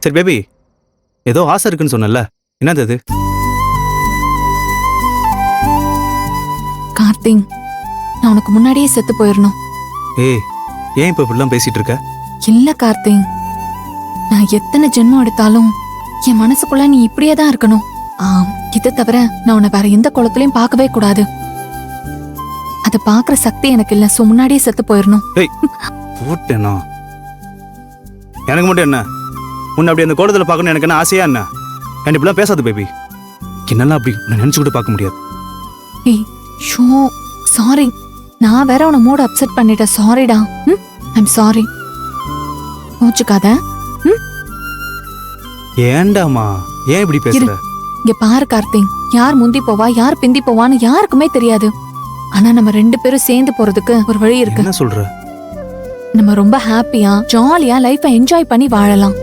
சரி பேபி, ஏதோ ஆசை இருக்குன்னு சொன்னல, என்னது அது? கார்த்திக், நான் உனக்கு முன்னாடியே செத்து போயிடணும். ஏய், ஏன் இப்ப இப்படிலாம் பேசிட்டு இருக்க? இல்ல கார்த்திக், நான் எத்தனை ஜென்மம் எடுத்தாலும் என் மனசுக்குள்ள நீ இப்படியே தான் இருக்கணும். இது தவிர நான் உன்னை வேற எந்த குளத்திலையும் பார்க்கவே கூடாது. அதை பாக்குற சக்தி எனக்கு இல்ல. சோ முன்னாடியே செத்து போயிடணும். ஏய், போட்டேனா? எனக்கு மட்டும் என்ன, உன்னை அப்படி அந்த கோலத்துல பார்க்கணும் எனக்கு என்ன ஆசையா என்ன? என்ன இப்படிலாம் பேசாது பேபி. என்னெல்லாம் அப்படி உன்னை நினைச்சு கூட பார்க்க முடியாது. ஏய் ஷோ, சாரி. நான் வேற உன மூட் அப்செட் பண்ணிட்டேன். சாரிடா. I'm sorry. மூச்சுக்காத. ஏண்டாமா, ஏன் இப்படி பேசுற? இங்க பாரு கார்த்திக், யார் முந்தி போவா யார் பிந்தி போவான்னு யாருக்குமே தெரியாது. ஆனா நம்ம 2 பேரும் சேர்ந்து போறதுக்கு ஒரு வழி இருக்கு. என்ன சொல்ற? நம்ம ரொம்ப ஹாப்பியா ஜாலியா லைஃபை என்ஜாய் பண்ணி வாழலாம்.